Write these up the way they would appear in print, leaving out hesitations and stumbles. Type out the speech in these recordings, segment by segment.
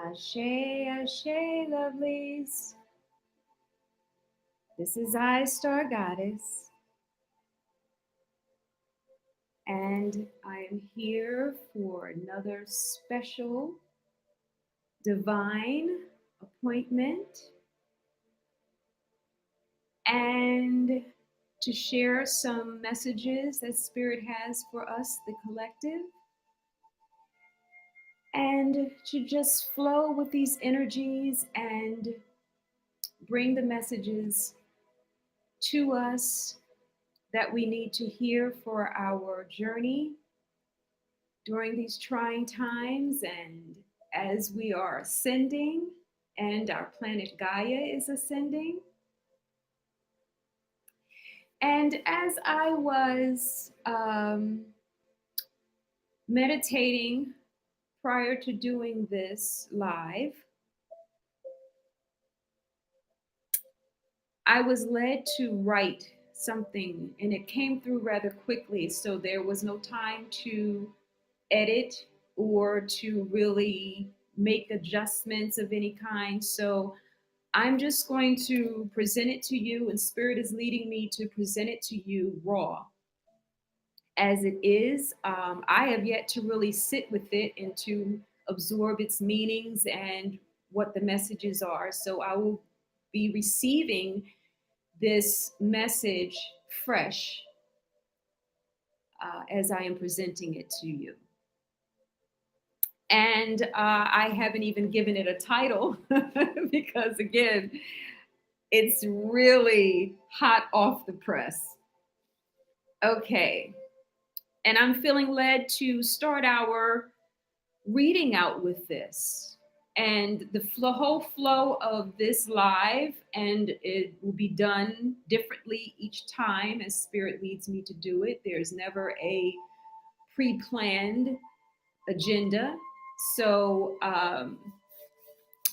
Ashe, ashe, lovelies. This is I, Star Goddess, and I am here for another special divine appointment and to share some messages that Spirit has for us, the collective, and to just flow with these energies and bring the messages to us that we need to hear for our journey during these trying times and as we are ascending and our planet Gaia is ascending. And as I was meditating prior to doing this live, I was led to write something and it came through rather quickly. So there was no time to edit or to really make adjustments of any kind. So I'm just going to present it to you, and Spirit is leading me to present it to you raw as it is. I have yet to really sit with it and to absorb its meanings and what the messages are. So I will be receiving this message fresh as I am presenting it to you. And I haven't even given it a title because, again, it's really hot off the press. Okay. And I'm feeling led to start our reading out with this. And the whole flow of this live, and it will be done differently each time as Spirit leads me to do it. There's never a pre planned agenda. So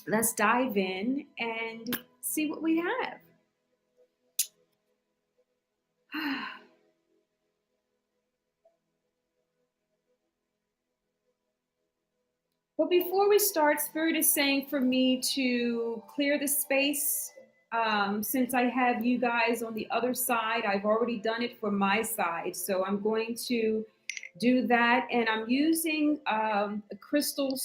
let's dive in and see what we have. But before we start, Spirit is saying for me to clear the space. Since I have you guys on the other side, I've already done it for my side. So I'm going to do that. And I'm using a crystal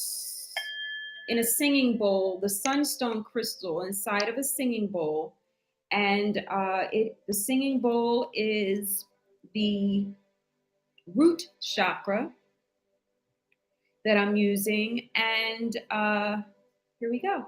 in a singing bowl, the sunstone crystal inside of a singing bowl. And the singing bowl is the root chakra that I'm using. And here we go.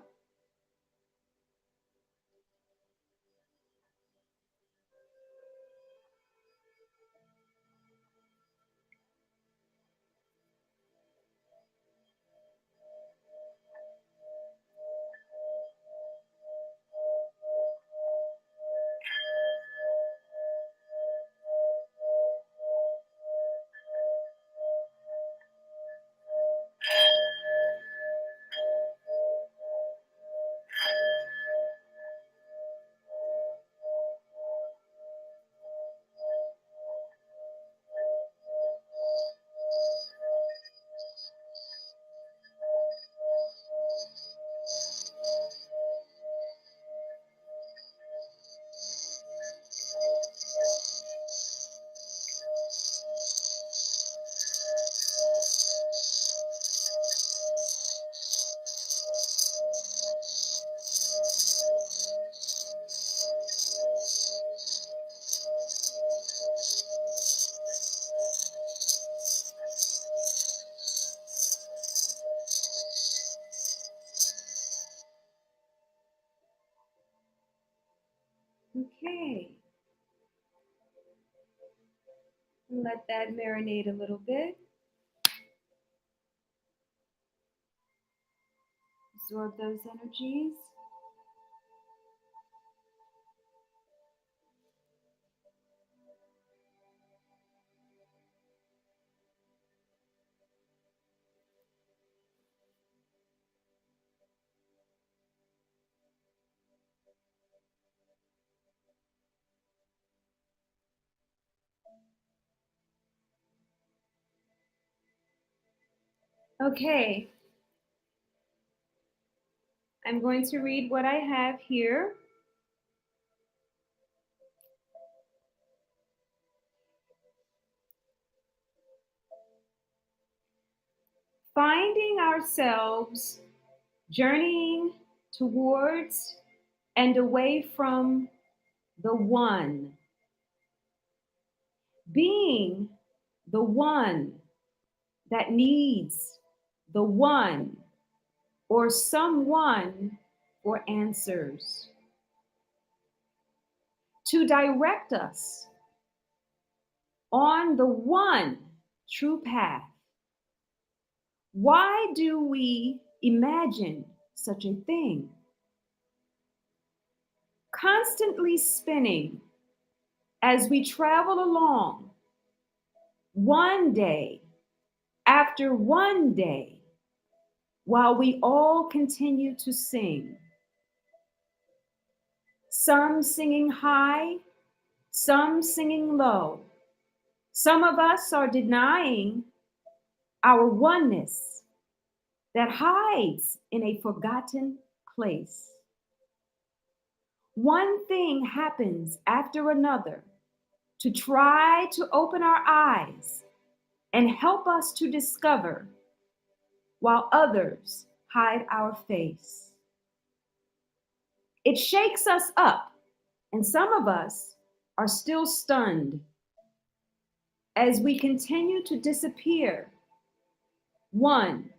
Okay. Let that marinate a little bit. Absorb those energies. Okay. I'm going to read what I have here. Finding ourselves journeying towards and away from the one. Being the one that needs the one or someone for answers to direct us on the one true path. Why do we imagine such a thing? Constantly spinning as we travel along, one day after one day, while we all continue to sing. Some singing high, some singing low. Some of us are denying our oneness that hides in a forgotten place. One thing happens after another to try to open our eyes and help us to discover, while others hide our face. It shakes us up, and some of us are still stunned as we continue to disappear one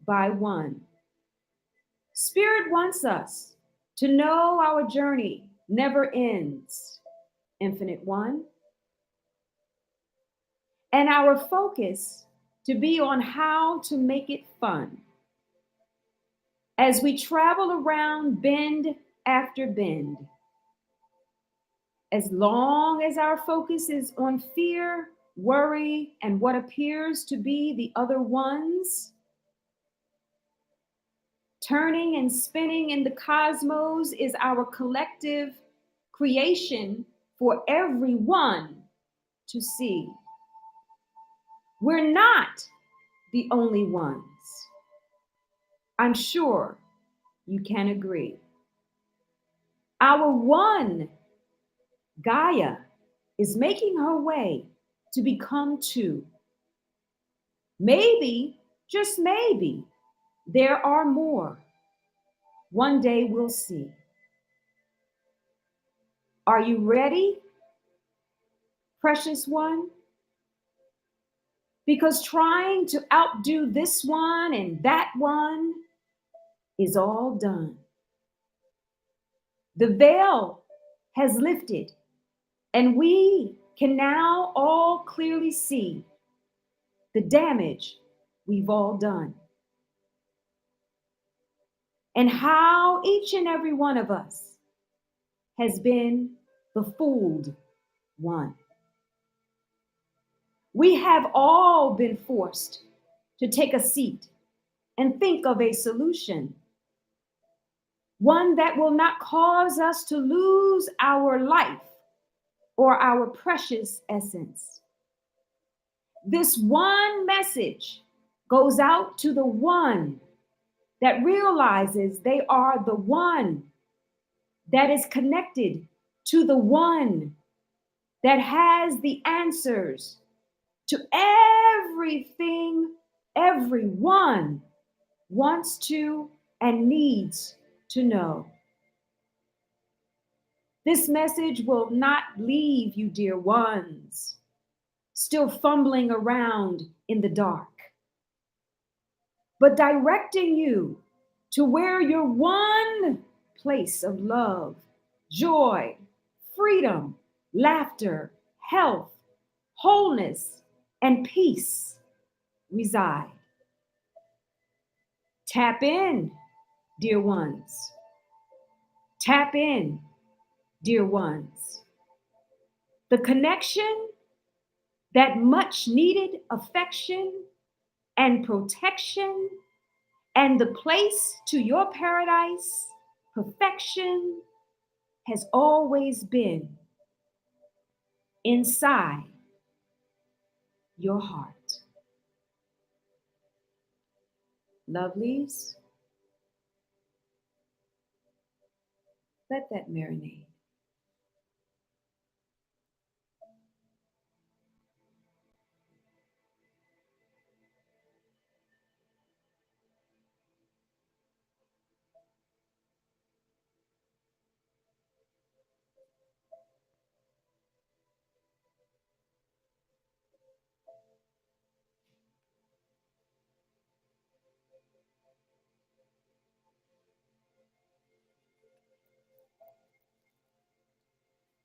by one. Spirit wants us to know our journey never ends, Infinite One, and our focus to be on how to make it fun. As we travel around bend after bend, as long as our focus is on fear, worry, and what appears to be the other ones, turning and spinning in the cosmos is our collective creation for everyone to see. We're not the only ones. I'm sure you can agree. Our one, Gaia, is making her way to become two. Maybe, just maybe, there are more. One day we'll see. Are you ready, precious one? Because trying to outdo this one and that one is all done. The veil has lifted, and we can now all clearly see the damage we've all done, and how each and every one of us has been the fooled one. We have all been forced to take a seat and think of a solution, one that will not cause us to lose our life or our precious essence. This one message goes out to the one that realizes they are the one that is connected to the one that has the answers to everything everyone wants to and needs to know. This message will not leave you, dear ones, still fumbling around in the dark, but directing you to where your one place of love, joy, freedom, laughter, health, wholeness, and peace reside. Tap in, dear ones. Tap in, dear ones. The connection, that much needed affection and protection, and the place to your paradise, perfection, has always been inside your heart. Lovelies, Let that marinate.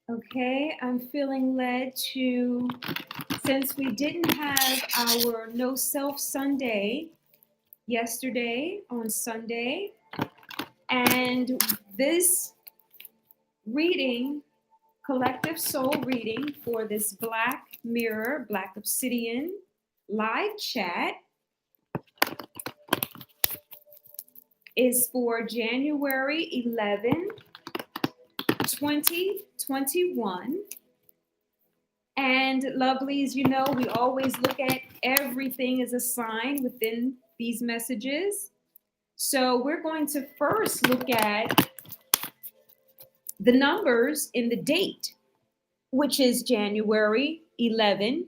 Okay, I'm feeling led to, since we didn't have our No Self Sunday yesterday on Sunday, and this reading, collective soul reading for this Black Mirror, Black Obsidian live chat is for January 11, 2021. And lovelies, you know, we always look at everything as a sign within these messages. So we're going to first look at the numbers in the date, which is January 11,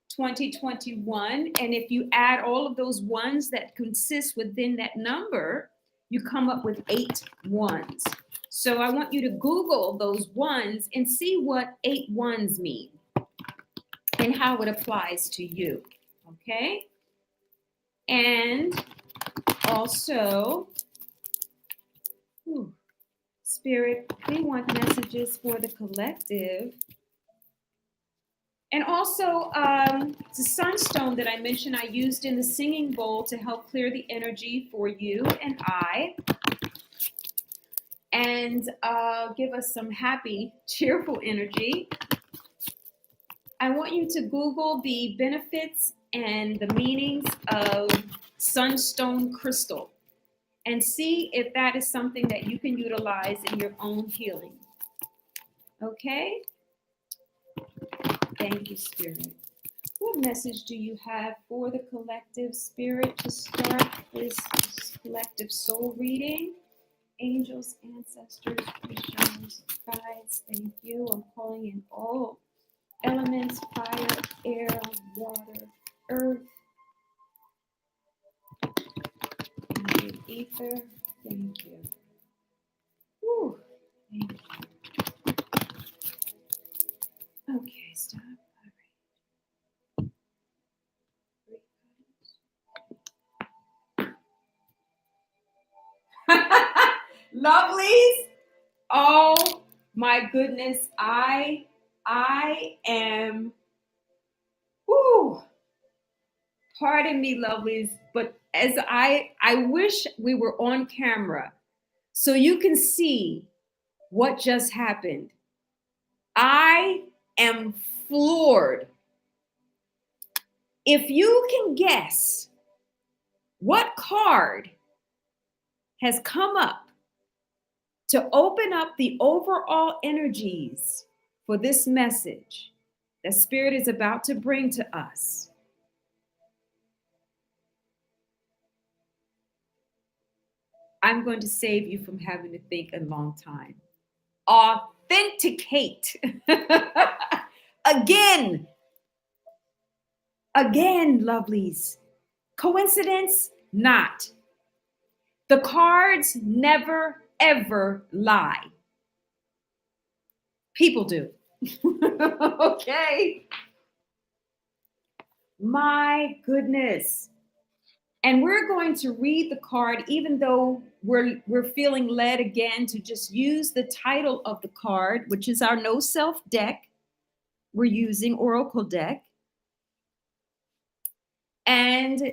2021. And if you add all of those ones that consist within that number, you come up with 8 ones. So I want you to Google those ones and see what 8 ones mean and how it applies to you. Okay? And also, Spirit, we want messages for the collective. And also, the sunstone that I mentioned, I used in the singing bowl to help clear the energy for you and I. And give us some happy, cheerful energy. I want you to Google the benefits and the meanings of sunstone crystal and see if that is something that you can utilize in your own healing. Okay? Thank you, Spirit. What message do you have for the collective, Spirit, to start this collective soul reading? Angels, ancestors, visions, guides, thank you. I'm calling in all elements, fire, air, water, earth, and ether. Thank you. Whew. Thank you. Okay, stop. All right. Lovelies. Oh my goodness. I am, whoo. Pardon me, lovelies, but as I wish we were on camera so you can see what just happened. I am floored. If you can guess what card has come up to open up the overall energies for this message that Spirit is about to bring to us. I'm going to save you from having to think a long time. Authenticate. Again, lovelies. Coincidence? Not. The cards never, ever lie. People do. Okay. My goodness. And we're going to read the card, even though we're feeling led again to just use the title of the card, which is our No Self deck. We're using Oracle deck. And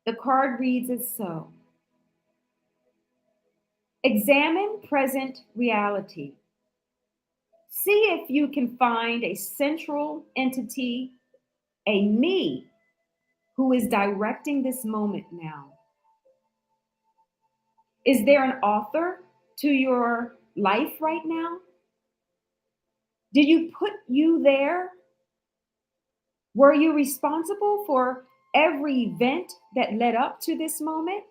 the card reads as so. Examine present reality. See if you can find a central entity, a me, who is directing this moment now. Is there an author to your life right now? Did you put you there? Were you responsible for every event that led up to this moment?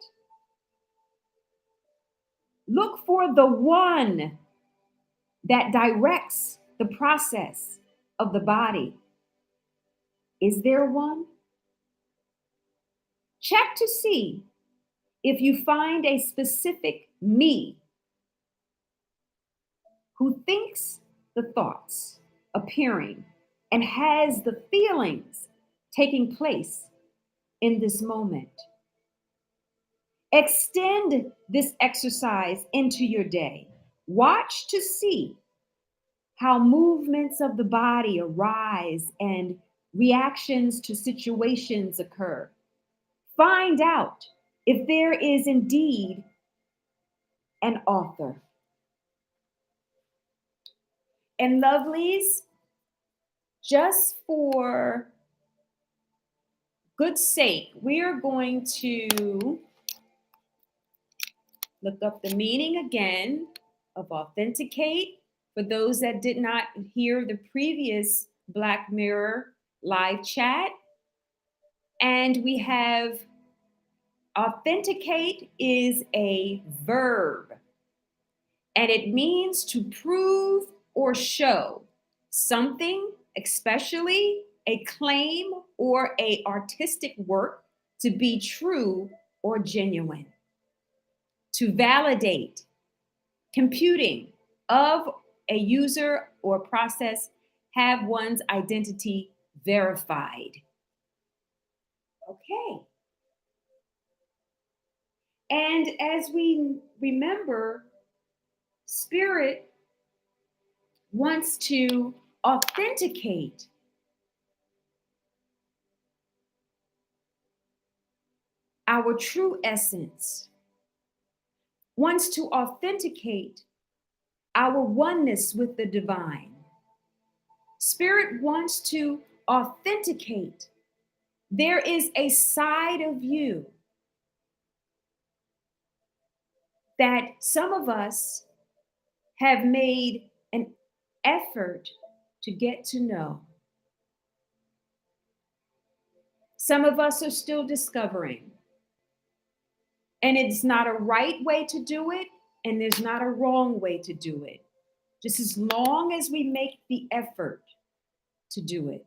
Look for the one that directs the process of the body. Is there one? Check to see if you find a specific me who thinks the thoughts appearing and has the feelings taking place in this moment. Extend this exercise into your day. Watch to see how movements of the body arise and reactions to situations occur. Find out if there is indeed an author. And lovelies, just for good sake, we are going to look up the meaning again of authenticate for those that did not hear the previous Black Mirror live chat. And we have authenticate is a verb, and it means to prove or show something, especially a claim or a artistic work, to be true or genuine. To validate computing of a user or process, have one's identity verified. Okay. And as we remember, Spirit wants to authenticate our true essence, wants to authenticate our oneness with the divine. Spirit wants to authenticate there is a side of you that some of us have made an effort to get to know. Some of us are still discovering. And it's not a right way to do it, and there's not a wrong way to do it. Just as long as we make the effort to do it.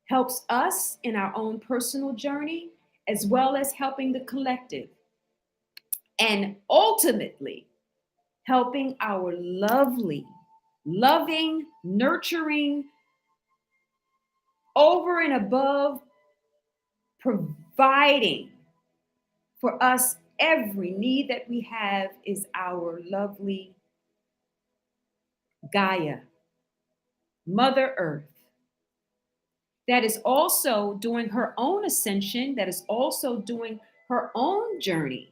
Helps us in our own personal journey, as well as helping the collective. And ultimately, helping our lovely, loving, nurturing, over and above, providing for us every need that we have is our lovely Gaia, Mother Earth, that is also doing her own ascension, that is also doing her own journey.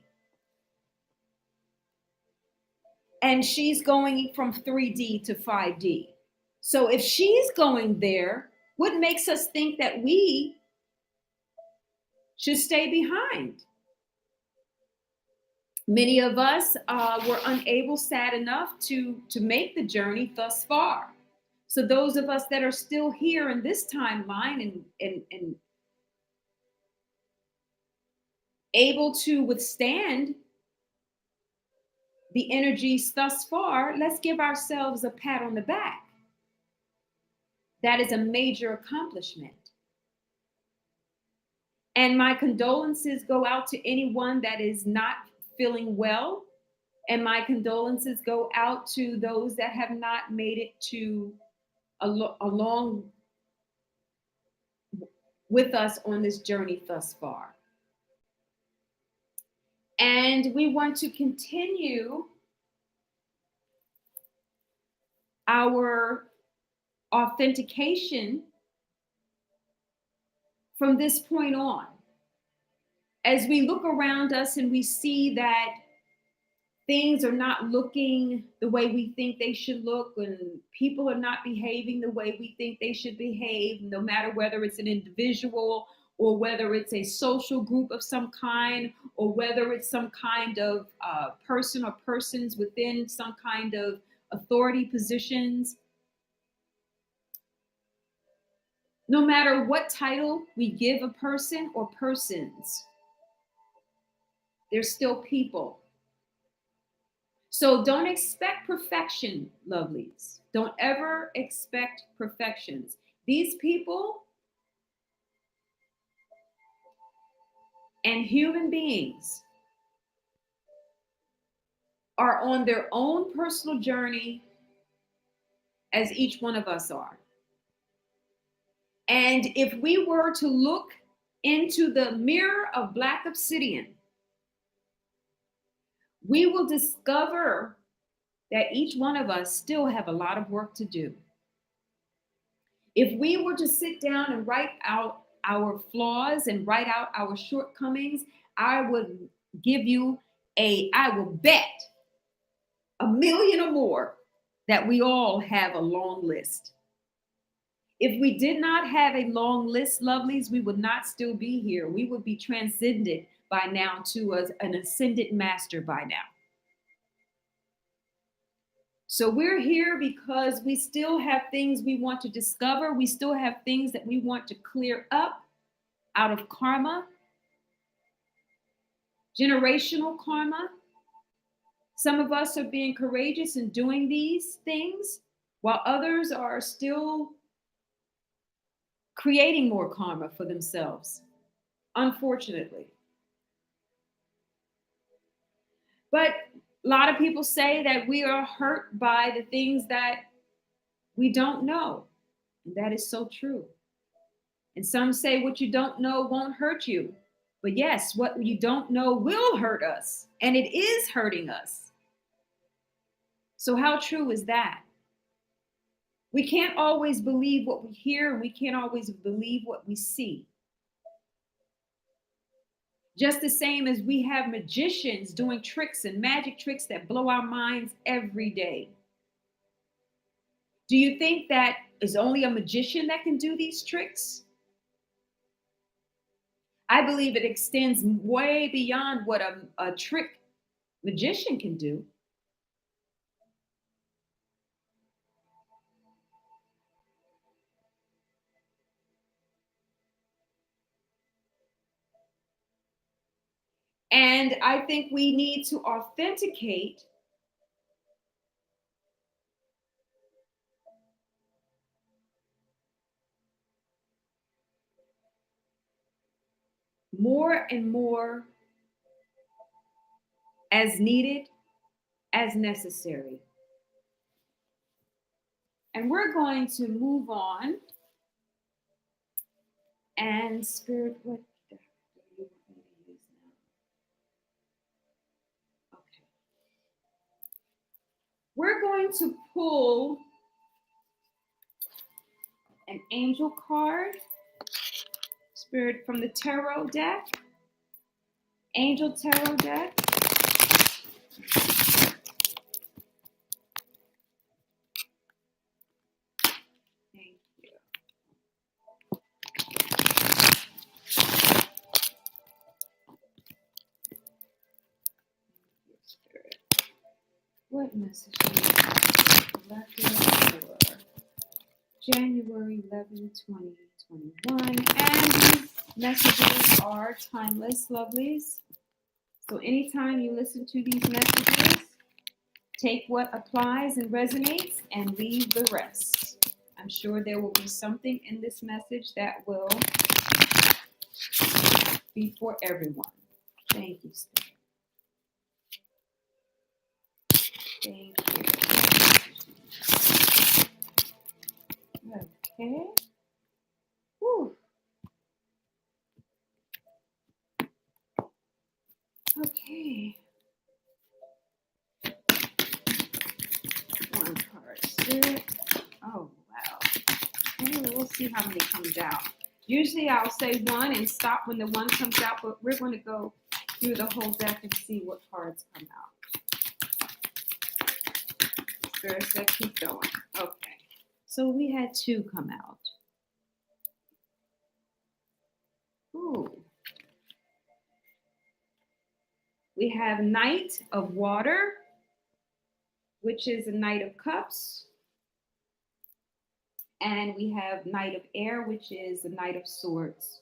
And she's going from 3D to 5D. So if she's going there, what makes us think that we should stay behind? Many of us were unable, sad enough, to make the journey thus far. So those of us that are still here in this timeline and able to withstand the energies thus far, let's give ourselves a pat on the back. That is a major accomplishment. And my condolences go out to anyone that is not feeling well. And my condolences go out to those that have not made it to along with us on this journey thus far. And we want to continue our authentication from this point on. As we look around us and we see that things are not looking the way we think they should look, and people are not behaving the way we think they should behave, no matter whether it's an individual or whether it's a social group of some kind, or whether it's some kind of person or persons within some kind of authority positions. No matter what title we give a person or persons, they're still people. So don't expect perfection, lovelies. Don't ever expect perfections. These people and human beings are on their own personal journey as each one of us are. And if we were to look into the mirror of Black Obsidian, we will discover that each one of us still have a lot of work to do. If we were to sit down and write out our flaws and write out our shortcomings, I would give you I will bet $1 million or more that we all have a long list. If we did not have a long list, lovelies, we would not still be here. We would be transcended by now to an ascended master by now. So we're here because we still have things we want to discover. We still have things that we want to clear up out of karma, generational karma. Some of us are being courageous in doing these things, while others are still creating more karma for themselves, unfortunately. But a lot of people say that we are hurt by the things that we don't know. And that is so true. And some say what you don't know won't hurt you. But yes, what you don't know will hurt us. And it is hurting us. So how true is that? We can't always believe what we hear, and we can't always believe what we see. Just the same as we have magicians doing tricks and magic tricks that blow our minds every day. Do you think that is only a magician that can do these tricks? I believe it extends way beyond what a trick magician can do. And I think we need to authenticate more and more as needed, as necessary. And we're going to move on. And Spirit, what the heck do you want me to use now? Okay. We're going to pull an angel card, Spirit, from the tarot deck, angel tarot deck. Thank you. Spirit. What message do you have for January 11, 2021? And these messages are timeless, lovelies. So anytime you listen to these messages, take what applies and resonates and leave the rest. I'm sure there will be something in this message that will be for everyone. Thank you, Spirit. Thank you. Okay. Whew. Okay. One card, Spirit. Oh, wow. Okay, we'll see how many comes out. Usually I'll say one and stop when the one comes out, but we're going to go through the whole deck and see what cards come out. Spirit said keep going. Okay. So we had two come out. Ooh. We have Knight of Water, which is a Knight of Cups. And we have Knight of Air, which is the Knight of Swords.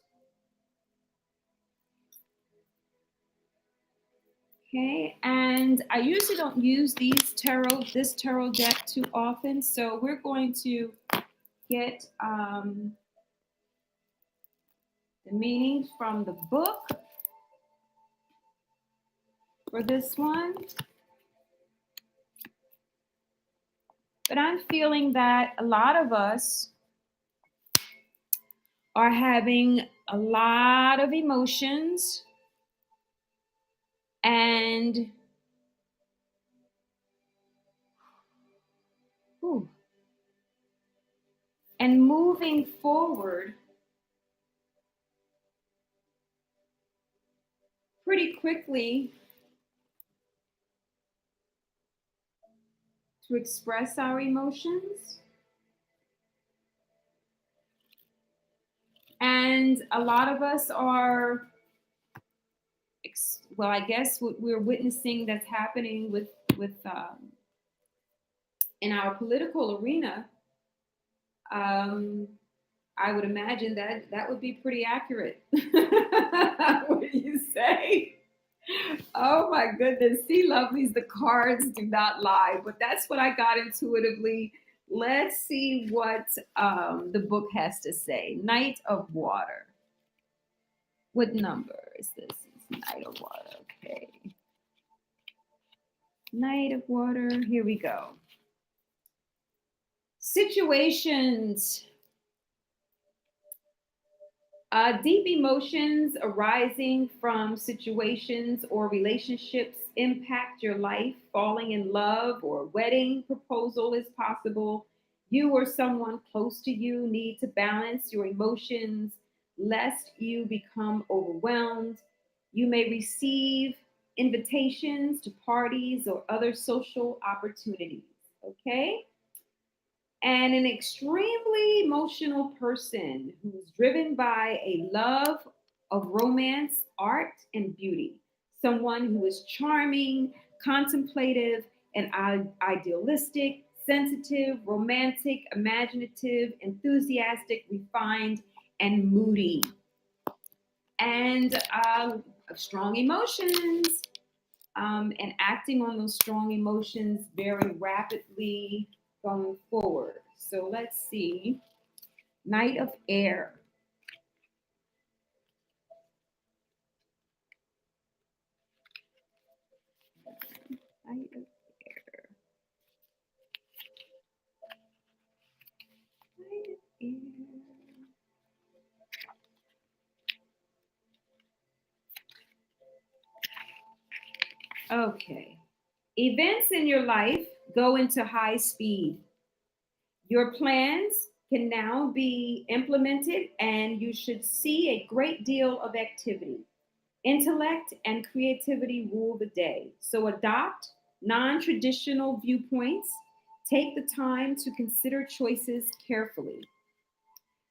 Okay, and I usually don't use this tarot deck too often, so we're going to get the meaning from the book for this one. But I'm feeling that a lot of us are having a lot of emotions and ooh, and moving forward pretty quickly to express our emotions. And a lot of us are, well, I guess what we're witnessing that's happening with in our political arena. Um, I would imagine that that would be pretty accurate. What do you say? Oh my goodness. See, lovelies, the cards do not lie, but that's what I got intuitively. Let's see what the book has to say. Knight of Water. What number is this? It's Knight of Water. Okay. Knight of Water. Here we go. Situations. Deep emotions arising from situations or relationships impact your life. Falling in love or wedding proposal is possible. You or someone close to you need to balance your emotions lest you become overwhelmed. You may receive invitations to parties or other social opportunities. Okay? And an extremely emotional person who's driven by a love of romance, art, and beauty. Someone who is charming, contemplative, and idealistic, sensitive, romantic, imaginative, enthusiastic, refined, and moody. And strong emotions. And acting on those strong emotions very rapidly going forward. So let's see. Knight of Air. Knight of Air. Knight of Air. Okay. Events in your life go into high speed. Your plans can now be implemented, and you should see a great deal of activity. Intellect and creativity rule the day. So adopt non traditional viewpoints. Take the time to consider choices carefully.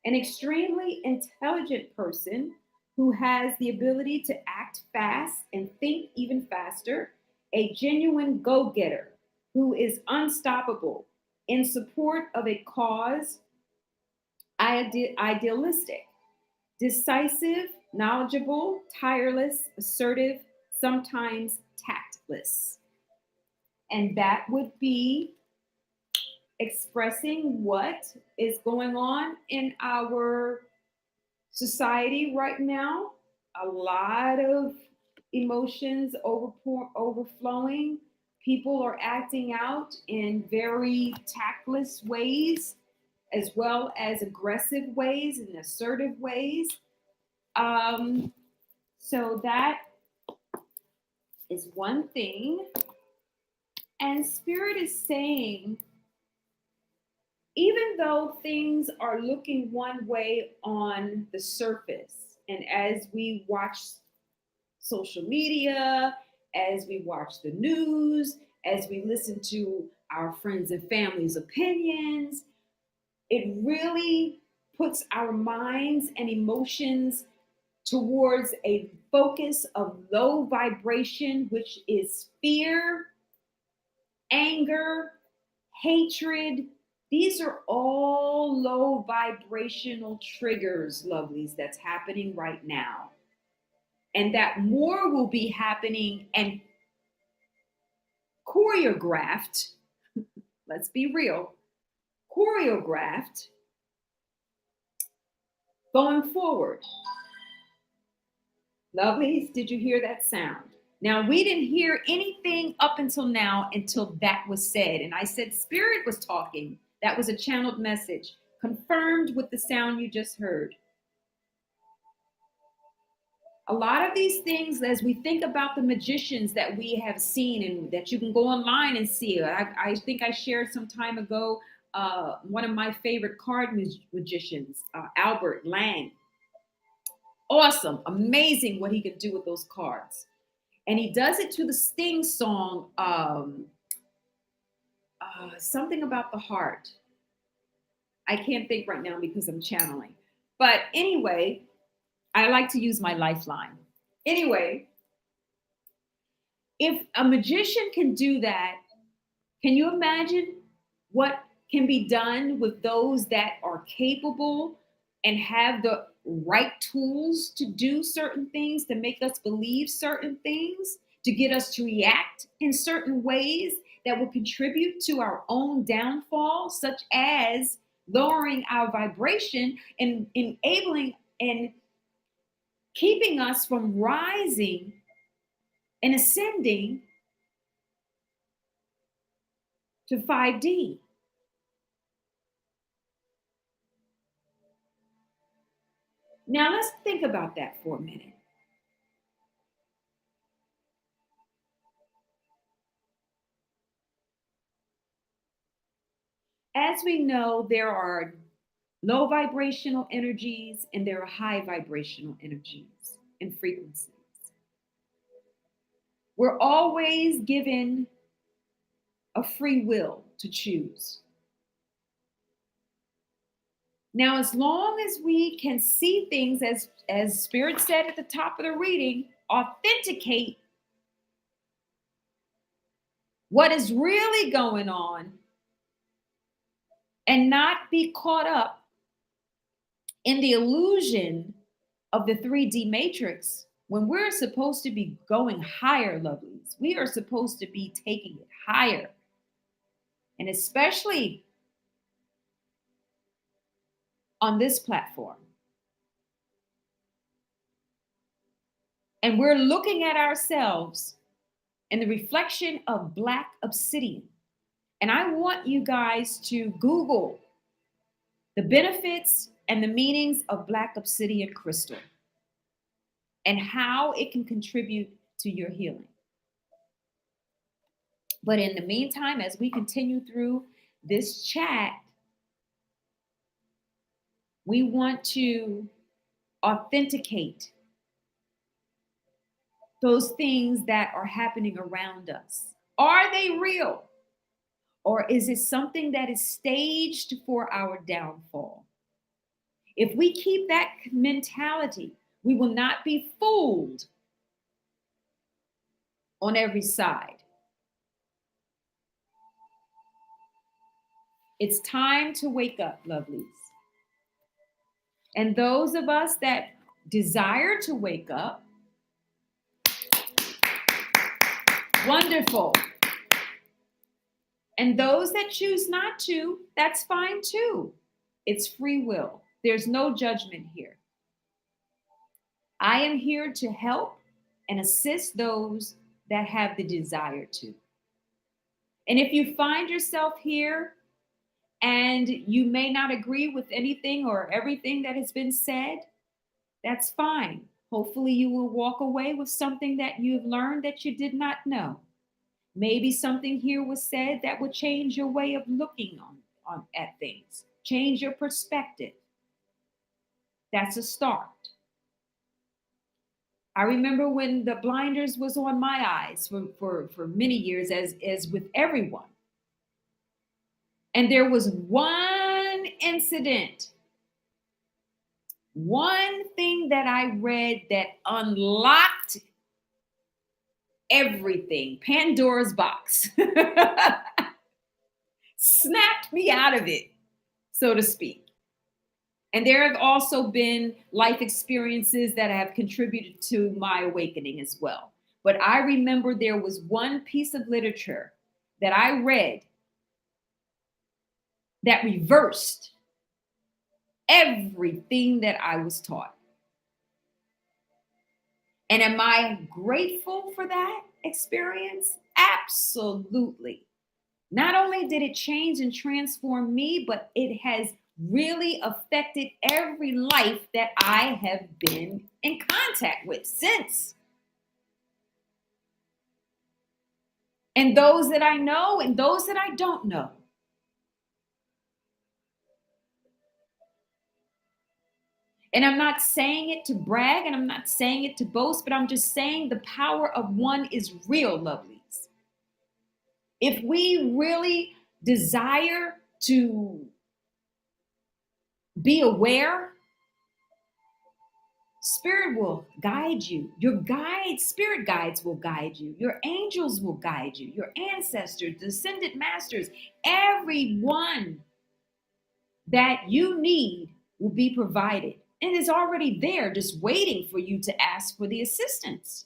An extremely intelligent person who has the ability to act fast and think even faster. A genuine go getter who is unstoppable in support of a cause, idealistic, decisive, knowledgeable, tireless, assertive, sometimes tactless. And that would be expressing what is going on in our society right now. A lot of emotions overflowing. People are acting out in very tactless ways, as well as aggressive ways and assertive ways. Um, so that is one thing. And Spirit is saying, even though things are looking one way on the surface, and as we watch social media, as we watch the news, as we listen to our friends and family's opinions, it really puts our minds and emotions towards a focus of low vibration, which is fear, anger, hatred. These are all low vibrational triggers, lovelies, that's happening right now. And that more will be happening and choreographed, let's be real, choreographed going forward. Lovelies, did you hear that sound? Now, we didn't hear anything up until now until that was said. And I said, Spirit was talking. That was a channeled message, confirmed with the sound you just heard. A lot of these things, as we think about the magicians that we have seen and that you can go online and see, I think I shared some time ago one of my favorite card magicians, Albert Lang. Awesome, amazing what he can do with those cards. And he does it to the Sting song, something about the heart. I can't think right now because I'm channeling. But anyway, I like to use my lifeline. Anyway, if a magician can do that, can you imagine what can be done with those that are capable and have the right tools to do certain things, to make us believe certain things, to get us to react in certain ways that will contribute to our own downfall, such as lowering our vibration and enabling and keeping us from rising and ascending to 5D. Now let's think about that for a minute. As we know, there are low vibrational energies and there are high vibrational energies and frequencies. We're always given a free will to choose. Now, as long as we can see things, as Spirit said at the top of the reading, authenticate what is really going on and not be caught up in the illusion of the 3D matrix, when we're supposed to be going higher, lovelies, we are supposed to be taking it higher. And especially on this platform. And we're looking at ourselves in the reflection of Black Obsidian. And I want you guys to Google the benefits and the meanings of Black Obsidian crystal and how it can contribute to your healing. But in the meantime, as we continue through this chat, we want to authenticate those things that are happening around us. Are they real? Or is it something that is staged for our downfall? If we keep that mentality, we will not be fooled on every side. It's time to wake up, lovelies. And those of us that desire to wake up, wonderful. And those that choose not to, that's fine too. It's free will. There's no judgment here. I am here to help and assist those that have the desire to. And if you find yourself here and you may not agree with anything or everything that has been said, that's fine. Hopefully you will walk away with something that you've learned that you did not know. Maybe something here was said that would change your way of looking at things, change your perspective. That's a start. I remember when the blinders was on my eyes for many years, as with everyone. And there was one incident, one thing that I read that unlocked everything, Pandora's box, snapped me out of it, so to speak. And there have also been life experiences that have contributed to my awakening as well. But I remember there was one piece of literature that I read that reversed everything that I was taught. And am I grateful for that experience? Absolutely. Not only did it change and transform me, but it has really affected every life that I have been in contact with since. And those that I know and those that I don't know. And I'm not saying it to brag and I'm not saying it to boast, but I'm just saying the power of one is real, lovelies. If we really desire to be aware, Spirit will guide you. Your guides, spirit guides will guide you. Your angels will guide you. Your ancestors, descendant masters, everyone that you need will be provided and is already there, just waiting for you to ask for the assistance.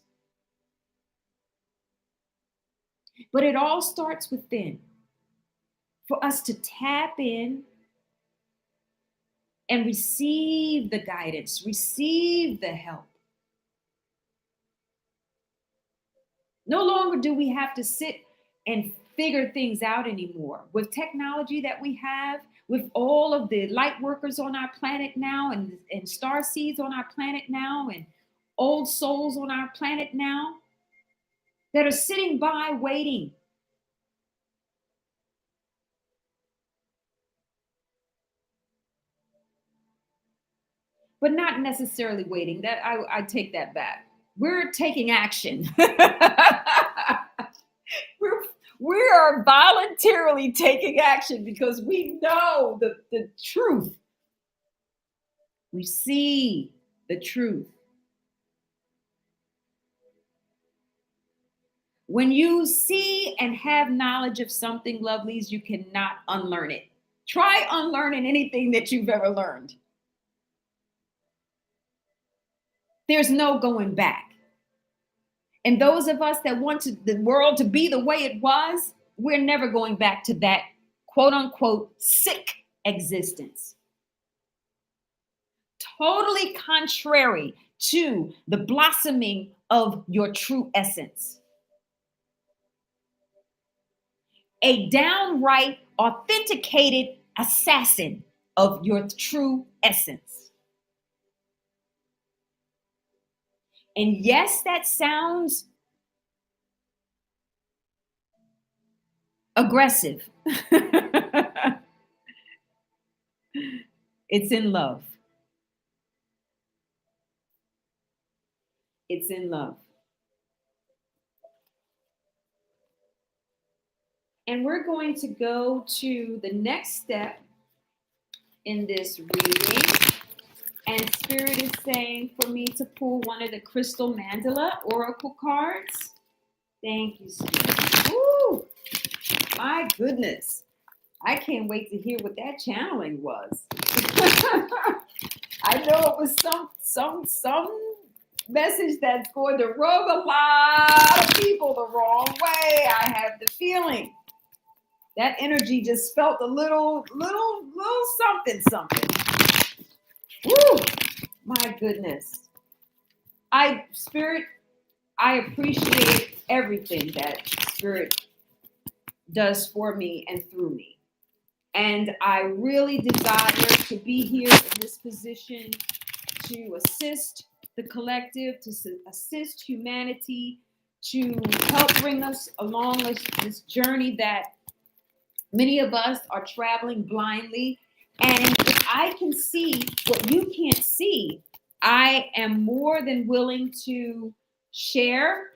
But it all starts within. For us to tap in and receive the guidance, receive the help. No longer do we have to sit and figure things out anymore. With technology that we have, with all of the light workers on our planet now, and star seeds on our planet now, and old souls on our planet now that are sitting by waiting. But not necessarily waiting. That I take that back. We're taking action. We are voluntarily taking action because we know the truth. We see the truth. When you see and have knowledge of something, lovelies, you cannot unlearn it. Try unlearning anything that you've ever learned. There's no going back. And those of us that want the world to be the way it was, we're never going back to that quote unquote sick existence. Totally contrary to the blossoming of your true essence. A downright authenticated assassin of your true essence. And yes, that sounds aggressive. It's in love. It's in love. And we're going to go to the next step in this reading. And Spirit is saying for me to pull one of the Crystal Mandala Oracle cards. Thank you, Spirit. Woo! My goodness. I can't wait to hear what that channeling was. I know it was some message that's going to rub a lot of people the wrong way. I have the feeling. That energy just felt a little something. Woo! My goodness. Spirit, I appreciate everything that Spirit does for me and through me. And I really desire to be here in this position to assist the collective, to assist humanity, to help bring us along this journey that many of us are traveling blindly. And if I can see what you can't see, I am more than willing to share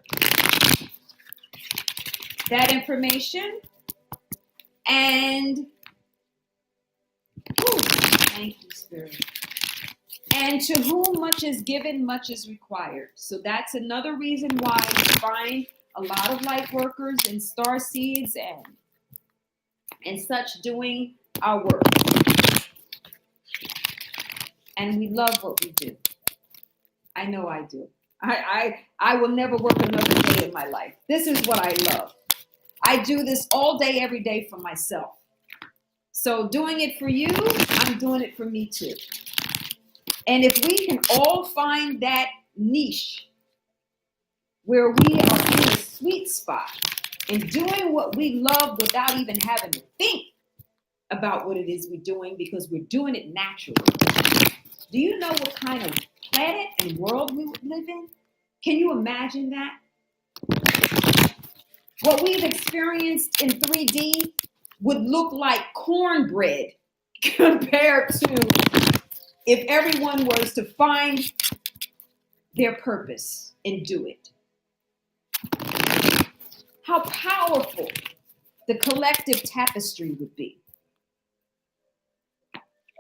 that information. And thank you, Spirit. And to whom much is given, much is required. So that's another reason why we find a lot of light workers and star seeds and such doing our work. And we love what we do. I know I do. I will never work another day in my life. This is what I love. I do this all day, every day for myself. So doing it for you, I'm doing it for me too. And if we can all find that niche where we are in a sweet spot and doing what we love without even having to think about what it is we're doing because we're doing it naturally. Do you know what kind of planet and world we would live in? Can you imagine that? What we've experienced in 3D would look like cornbread compared to if everyone was to find their purpose and do it. How powerful the collective tapestry would be.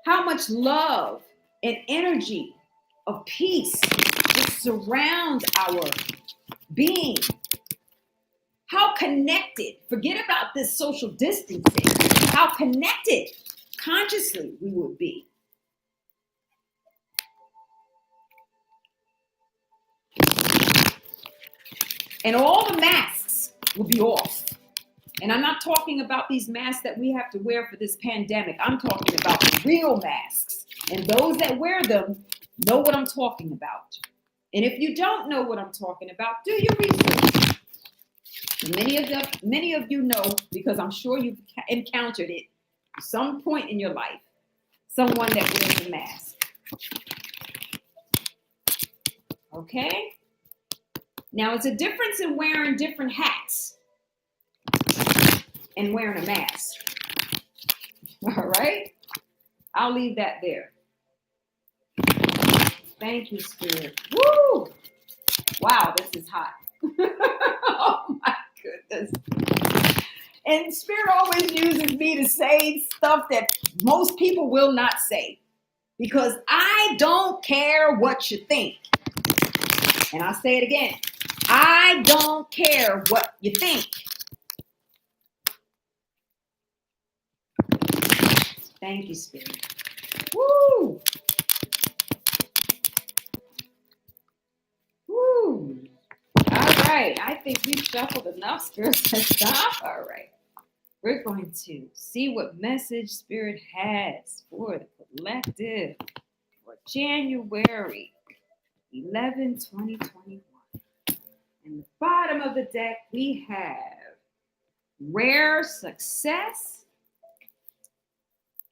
How much love and energy of peace just surrounds our being. How connected, forget about this social distancing, how connected consciously we would be. And all the masks will be off. And I'm not talking about these masks that we have to wear for this pandemic. I'm talking about the real masks. And those that wear them know what I'm talking about. And if you don't know what I'm talking about, do your research. Many of you know, because I'm sure you've encountered it at some point in your life, someone that wears a mask. Okay? Now, it's a difference in wearing different hats and wearing a mask. All right? I'll leave that there. Thank you, Spirit. Woo! Wow, this is hot. Oh my goodness. And Spirit always uses me to say stuff that most people will not say. Because I don't care what you think. And I'll say it again. I don't care what you think. Thank you, Spirit. Woo! Woo! All right. I think we've shuffled enough. Spirit says stop. All right. We're going to see what message Spirit has for the collective for January 11, 2021. In the bottom of the deck, we have rare success.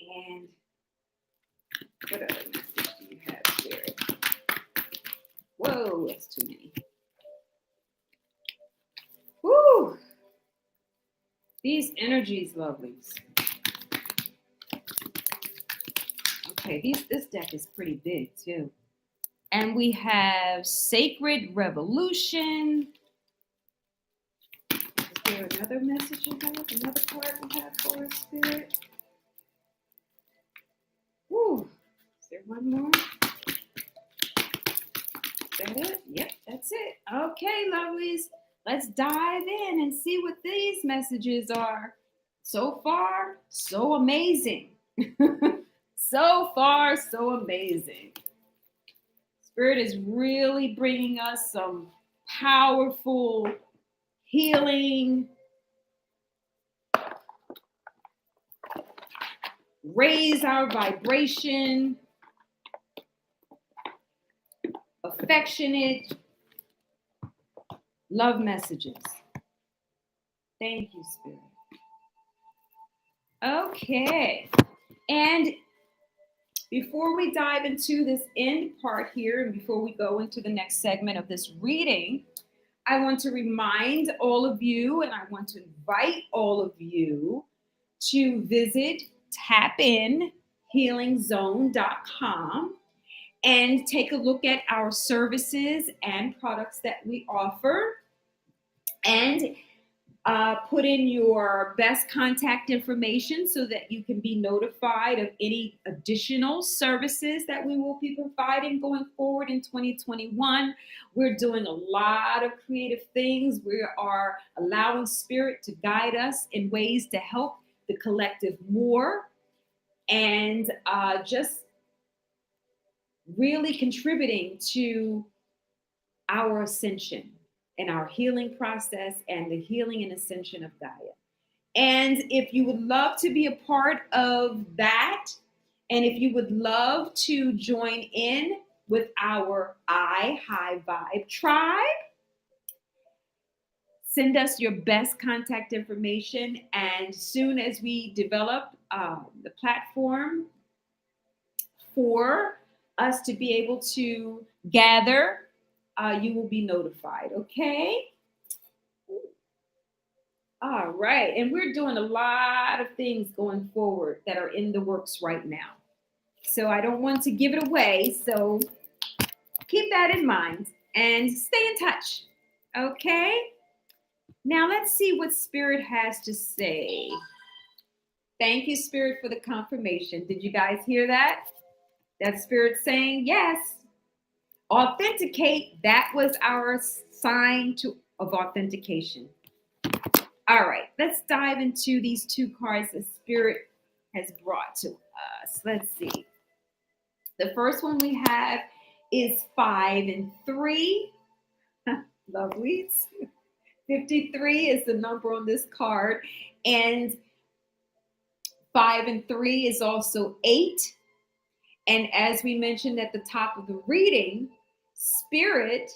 And what other message do you have, Spirit? Whoa, that's too many. Woo! These energies, lovelies. Okay, this deck is pretty big too. And we have Sacred Revolution. Is there another message you have? Another card we have for us, Spirit? Woo! Is there one more? Is that it? Yep, that's it. Okay, lovelies. Let's dive in and see what these messages are. So far, so amazing. So far, so amazing. Spirit is really bringing us some powerful healing, raise our vibration, affectionate love messages. Thank you, Spirit. Okay. And before we dive into this end part here, and before we go into the next segment of this reading, I want to remind all of you, and I want to invite all of you to visit TAPINHealingZone.com and take a look at our services and products that we offer, and put in your best contact information so that you can be notified of any additional services that we will be providing going forward in 2021. We're doing a lot of creative things. We are allowing Spirit to guide us in ways to help the collective more, and just really contributing to our ascension. in our healing process and the healing and ascension of Gaia. And if you would love to be a part of that, and if you would love to join in with our High Vibe tribe, send us your best contact information. And soon as we develop the platform for us to be able to gather, you will be notified. Okay. All right. And we're doing a lot of things going forward that are in the works right now. So I don't want to give it away. So keep that in mind and stay in touch. Okay. Now let's see what Spirit has to say. Thank you, Spirit, for the confirmation. Did you guys hear that? That Spirit saying yes. Authenticate. That was our sign of authentication. All right, let's dive into these two cards that Spirit has brought to us. Let's see. The first one we have is 5 and 3. Lovely. 53 is the number on this card. And 5 and 3 is also 8. And as we mentioned at the top of the reading, Spirit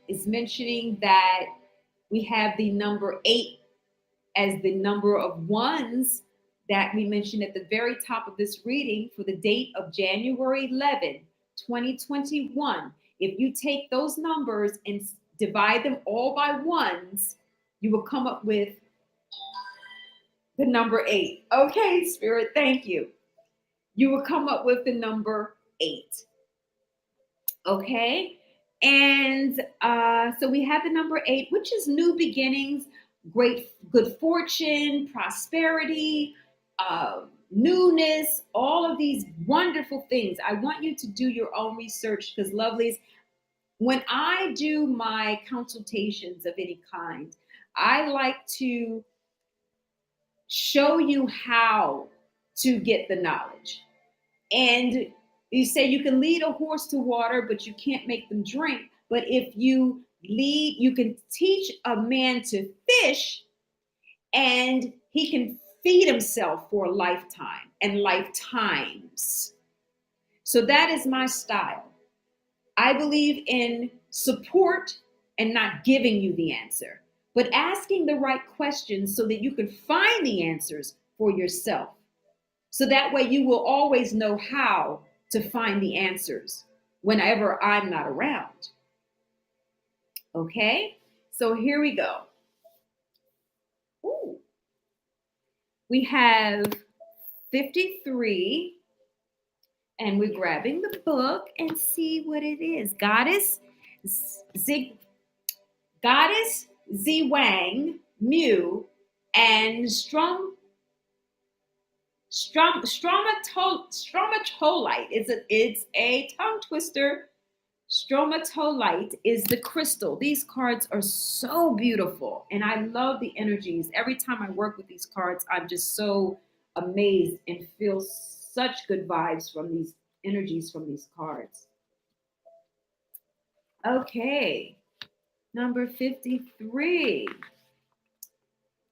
is mentioning that we have the number 8 as the number of ones that we mentioned at the very top of this reading for the date of January 11, 2021. If you take those numbers and divide them all by ones, you will come up with the number 8. Okay, Spirit, thank you. You will come up with the number 8. Okay, and so we have the number 8, which is new beginnings, good fortune, prosperity, newness, all of these wonderful things. I want you to do your own research because, lovelies, when I do my consultations of any kind, I like to show you how to get the knowledge. And you say you can lead a horse to water, but you can't make them drink. But if you can teach a man to fish, and he can feed himself for a lifetime and lifetimes. So that is my style. I believe in support and not giving you the answer, but asking the right questions so that you can find the answers for yourself. So that way you will always know how to find the answers whenever I'm not around. Okay, so here we go. Ooh. We have 53, and we're grabbing the book and see what it is. Goddess Ziwang Mu and stromatolite. It's a tongue twister. Stromatolite is the crystal. These cards are so beautiful, and I love the energies. Every time I work with these cards, I'm just so amazed and feel such good vibes from these energies from these cards. Okay, number 53.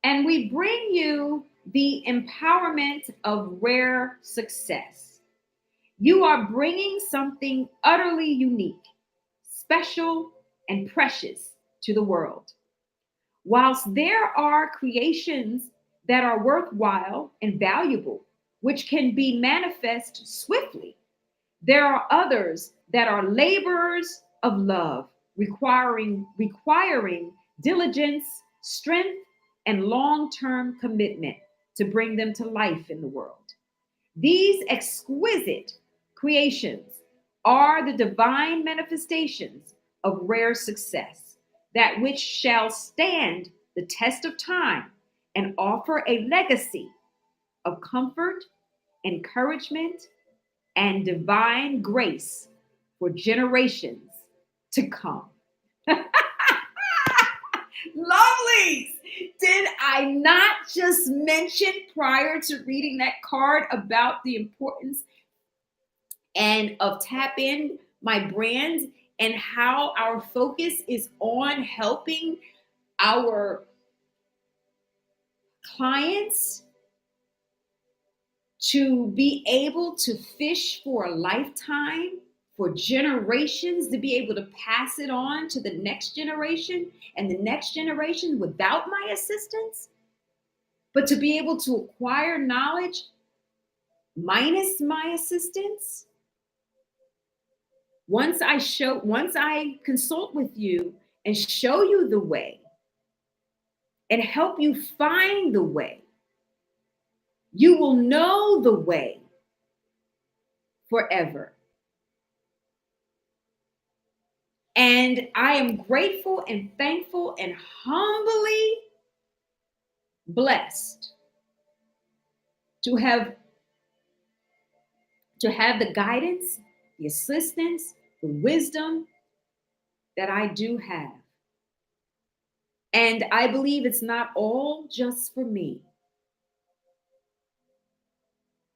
And we bring you the empowerment of rare success. You are bringing something utterly unique, special, and precious to the world. Whilst there are creations that are worthwhile and valuable, which can be manifest swiftly, there are others that are laborers of love, requiring diligence, strength, and long-term commitment to bring them to life in the world. These exquisite creations are the divine manifestations of rare success, that which shall stand the test of time and offer a legacy of comfort, encouragement, and divine grace for generations to come. Lovelies! Did I not just mention prior to reading that card about the importance and of tap in my brand, and how our focus is on helping our clients to be able to fish for a lifetime, for generations, to be able to pass it on to the next generation and the next generation without my assistance, but to be able to acquire knowledge minus my assistance. Once I consult with you and show you the way and help you find the way, you will know the way forever. And I am grateful and thankful and humbly blessed to have the guidance, the assistance, the wisdom that I do have. And I believe it's not all just for me.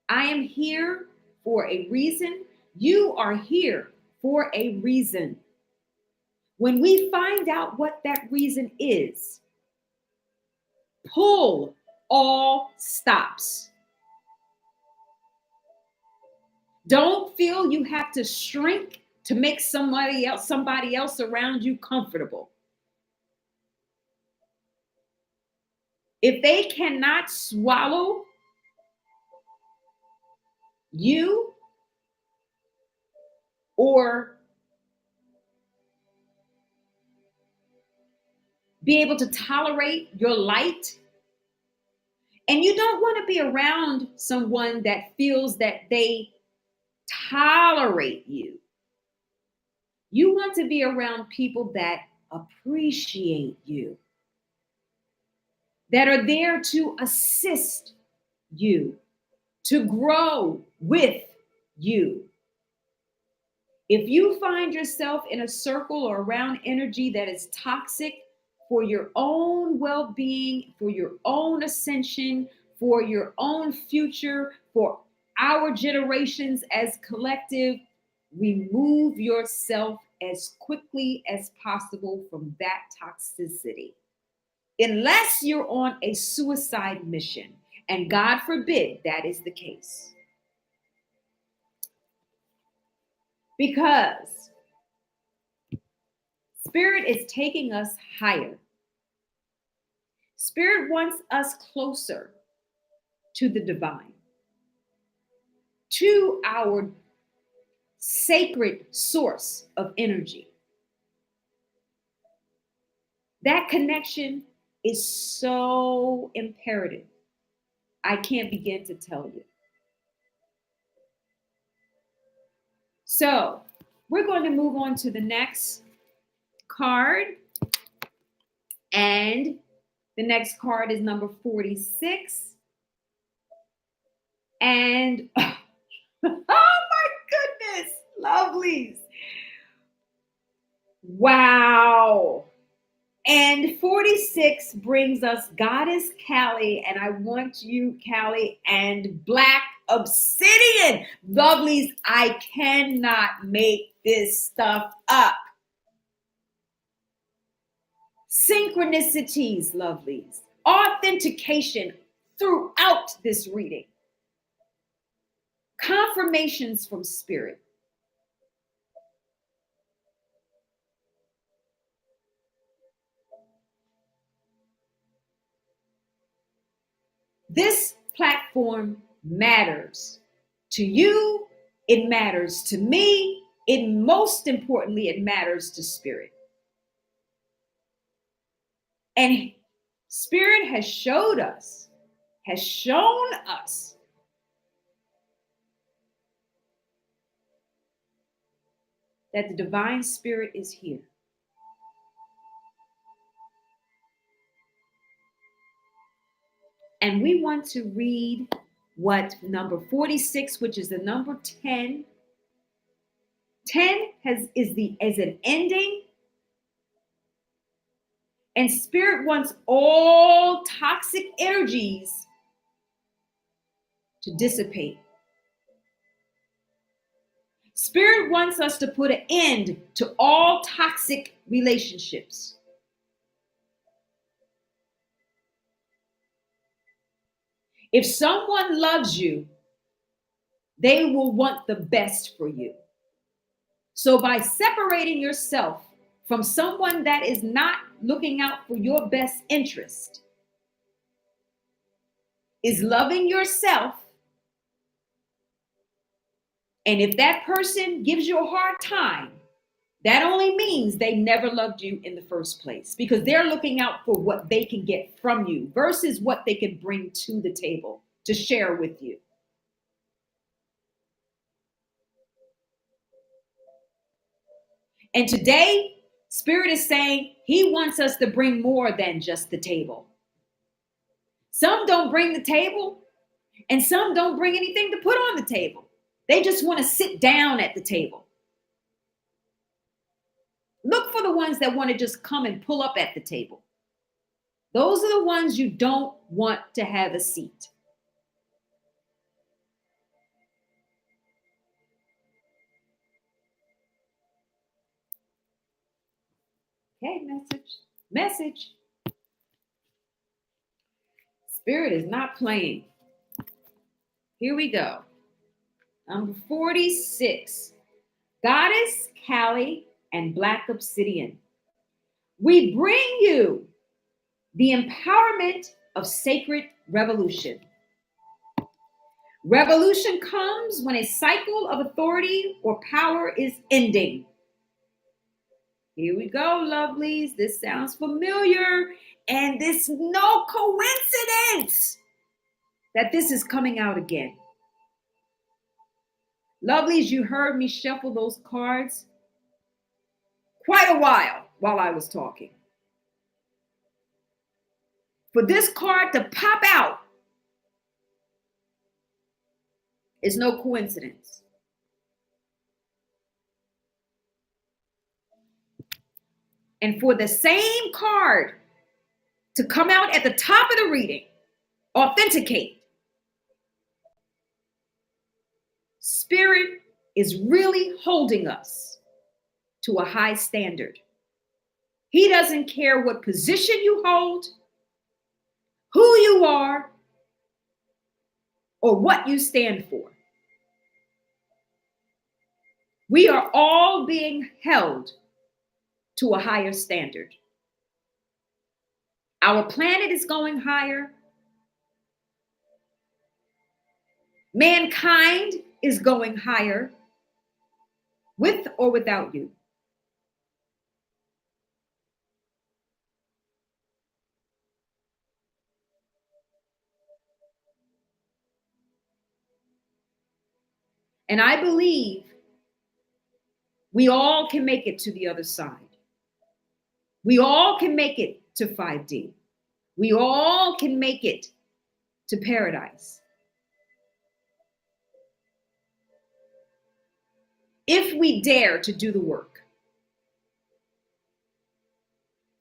I am here for a reason. You are here for a reason. When we find out what that reason is, pull all stops. Don't feel you have to shrink to make somebody else around you comfortable. If they cannot swallow you or be able to tolerate your light, and you don't want to be around someone that feels that they tolerate you. You want to be around people that appreciate you, that are there to assist you, to grow with you. If you find yourself in a circle or around energy that is toxic for your own well-being, for your own ascension, for your own future, for our generations as collective, remove yourself as quickly as possible from that toxicity. Unless you're on a suicide mission, and God forbid that is the case. Because Spirit is taking us higher. Spirit wants us closer to the divine, to our sacred source of energy. That connection is so imperative. I can't begin to tell you. So we're going to move on to the next card. And the next card is number 46. And oh my goodness, lovelies. Wow. And 46 brings us Goddess Callie, and I want you, Callie, and Black Obsidian. Lovelies, I cannot make this stuff up. Synchronicities, lovelies. Authentication throughout this reading. Confirmations from Spirit. This platform matters to you. It matters to me. Most importantly, it matters to Spirit. And Spirit has shown us that the divine Spirit is here. And we want to read what number 46, which is the number 10. 10 is an ending. And Spirit wants all toxic energies to dissipate. Spirit wants us to put an end to all toxic relationships. If someone loves you, they will want the best for you. So by separating yourself from someone that is not looking out for your best interest, is loving yourself. And if that person gives you a hard time, that only means they never loved you in the first place, because they're looking out for what they can get from you versus what they can bring to the table to share with you. And today, Spirit is saying he wants us to bring more than just the table. Some don't bring the table, and some don't bring anything to put on the table. They just want to sit down at the table. Look for the ones that want to just come and pull up at the table. Those are the ones you don't want to have a seat. Okay, message. Spirit is not playing. Here we go. Number 46. Goddess Kali and Black Obsidian. We bring you the empowerment of sacred revolution. Revolution comes when a cycle of authority or power is ending. Here we go, lovelies. This sounds familiar, and it's no coincidence that this is coming out again. Lovelies, you heard me shuffle those cards quite a while I was talking. For this card to pop out is no coincidence. And for the same card to come out at the top of the reading, authenticate. Spirit is really holding us to a high standard. He doesn't care what position you hold, who you are, or what you stand for. We are all being held to a higher standard. Our planet is going higher. Mankind is going higher, with or without you. And I believe we all can make it to the other side. We all can make it to 5D. We all can make it to paradise. If we dare to do the work.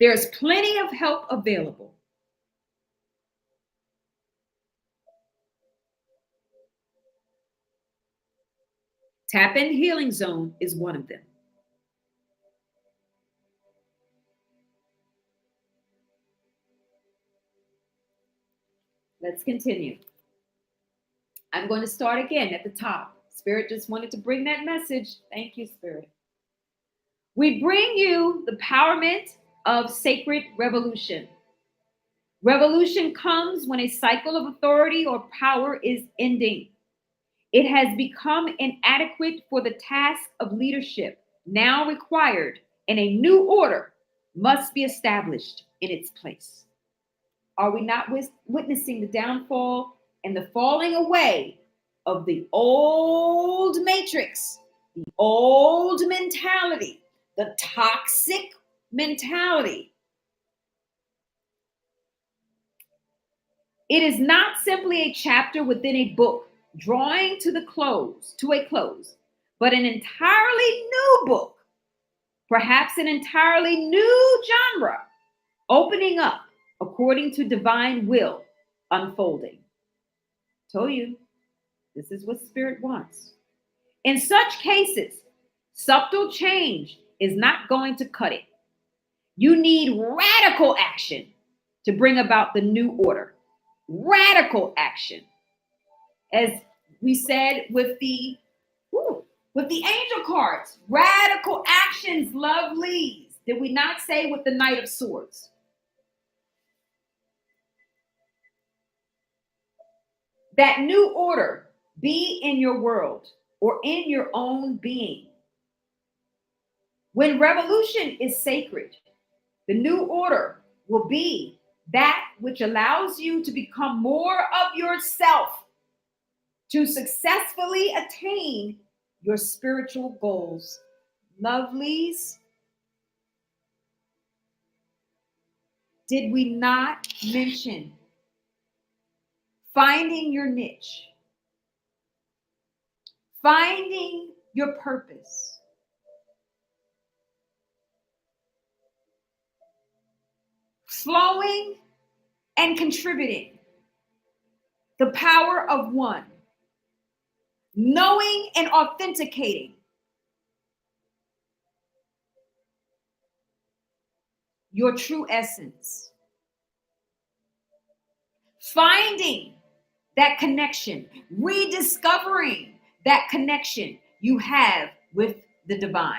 There's plenty of help available. Tap-In Healing Zone is one of them. Let's continue. I'm going to start again at the top. Spirit just wanted to bring that message. Thank you, Spirit. We bring you the empowerment of sacred revolution. Revolution comes when a cycle of authority or power is ending. It has become inadequate for the task of leadership now required, and a new order must be established in its place. Are we not witnessing the downfall and the falling away of the old matrix, the old mentality, the toxic mentality? It is not simply a chapter within a book drawing to a close, but an entirely new book, perhaps an entirely new genre, opening up according to divine will, unfolding. Told you, this is what Spirit wants. In such cases, subtle change is not going to cut it. You need radical action to bring about the new order. Radical action. As we said with the angel cards, radical actions, lovelies. Did we not say with the Knight of Swords? That new order be in your world or in your own being. When revolution is sacred, the new order will be that which allows you to become more of yourself to successfully attain your spiritual goals. Lovelies, did we not mention finding your niche, finding your purpose, flowing and contributing, the power of one, knowing and authenticating your true essence, finding that connection, rediscovering that connection you have with the divine.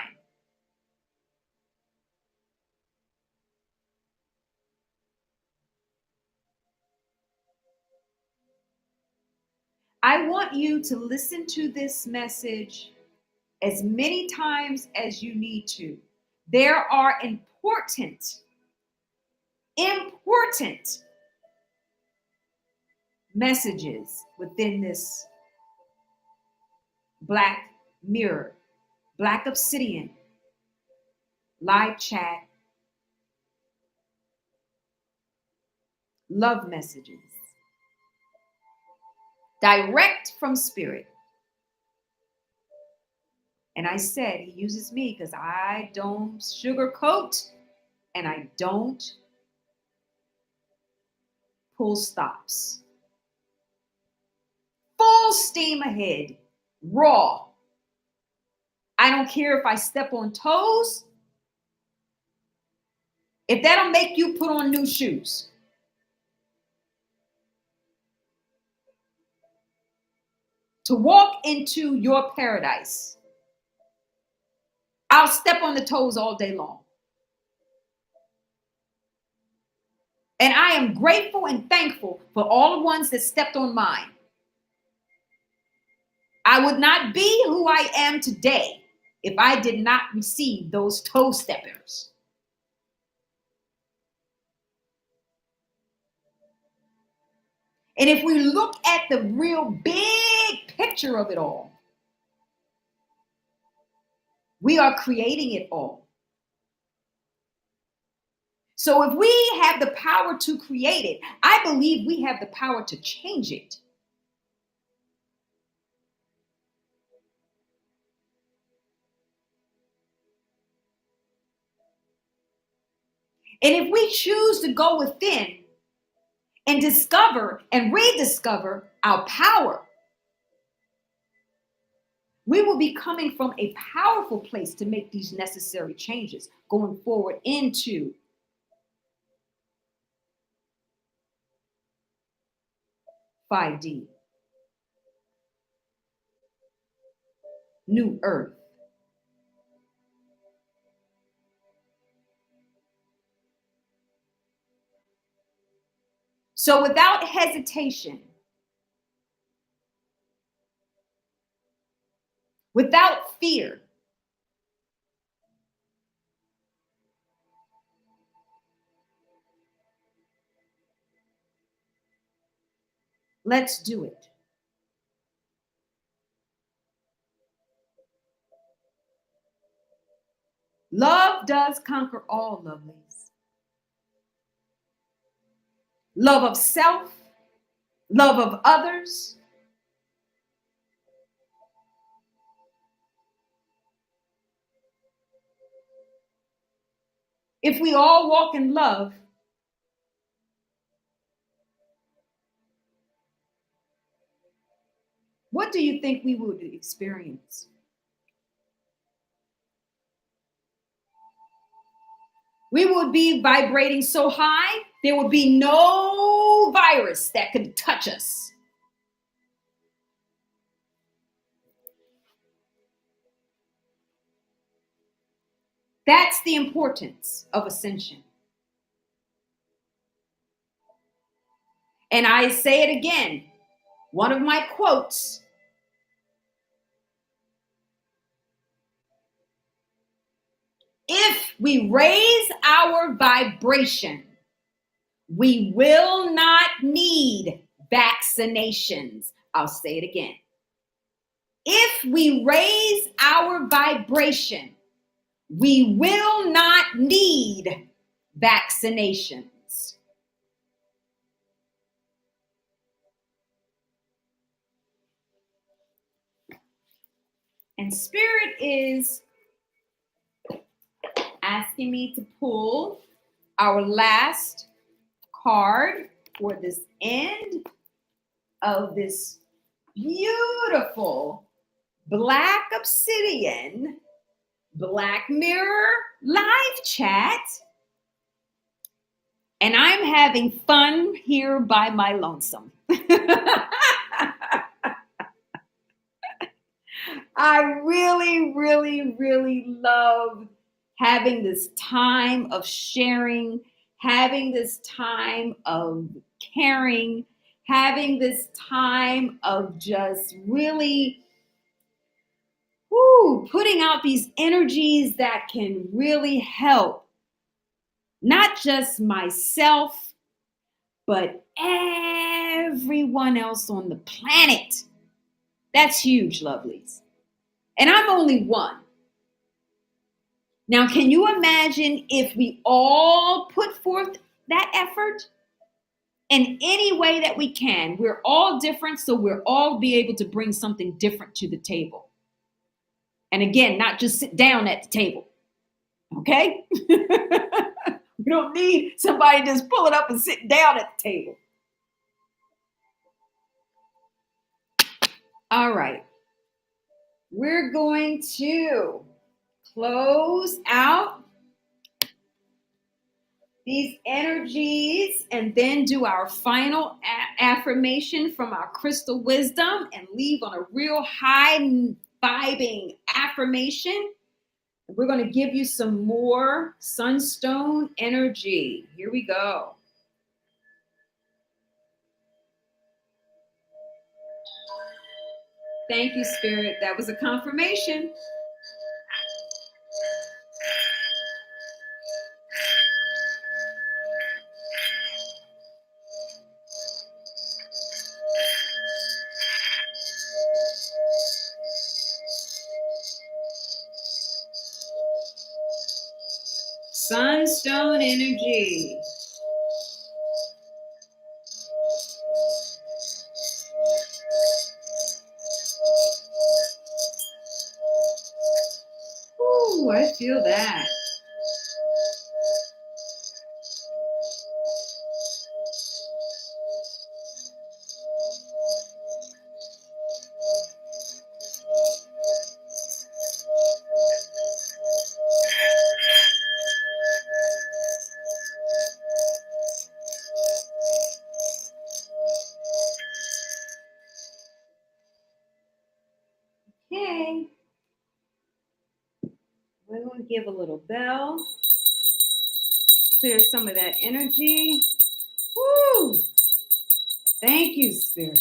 I want you to listen to this message as many times as you need to. There are important messages within this Black Mirror, Black Obsidian, live chat, love messages, direct from spirit. And I said, he uses me because I don't sugarcoat and I don't pull stops. Full steam ahead, raw. I don't care if I step on toes. If that'll make you put on new shoes. To walk into your paradise, I'll step on the toes all day long. And I am grateful and thankful for all the ones that stepped on mine. I would not be who I am today if I did not receive those toe steppers. And if we look at the real big picture of it all, we are creating it all. So if we have the power to create it, I believe we have the power to change it. And if we choose to go within and discover and rediscover our power, we will be coming from a powerful place to make these necessary changes going forward into (5D), New Earth. So without hesitation, without fear, let's do it. Love does conquer all, lovelies. Love of self, love of others. If we all walk in love, what do you think we would experience? We would be vibrating so high, there would be no virus that could touch us. That's the importance of ascension. And I say it again, one of my quotes, if we raise our vibration, we will not need vaccinations. I'll say it again. If we raise our vibration, we will not need vaccinations. And Spirit is asking me to pull our last card for this end of this beautiful Black Obsidian Black Mirror live chat. And I'm having fun here by my lonesome. I really, really, really love having this time of sharing, having this time of caring, having this time of just really putting out these energies that can really help not just myself, but everyone else on the planet. That's huge, lovelies. And I'm only one. Now, can you imagine if we all put forth that effort in any way that we can? We're all different, so we'll all be able to bring something different to the table. And again, not just sit down at the table, okay? We don't need somebody just pulling up and sitting down at the table. All right. We're going to close out these energies and then do our final affirmation from our crystal wisdom and leave on a real high vibing affirmation. We're going to give you some more sunstone energy. Here we go. Thank you, Spirit. That was a confirmation. Sunstone energy. Ooh, I feel that. Okay. We're going to give a little bell. Clear some of that energy. Woo! Thank you, Spirit.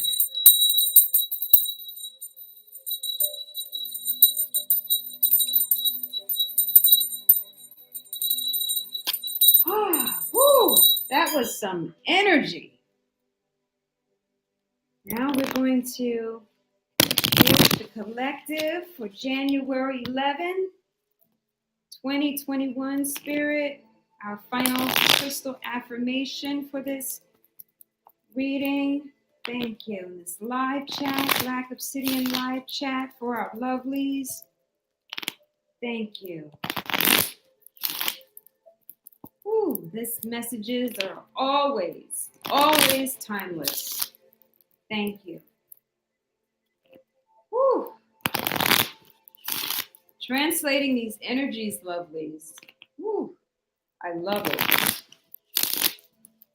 Woo! That was some energy. Now we're going to give the collective for January 11, 2021 Spirit, our final crystal affirmation for this reading. Thank you. In this live chat, Black Obsidian live chat for our lovelies. Thank you. Ooh, these messages are always, always timeless. Thank you. Translating these energies, lovelies. Woo, I love it.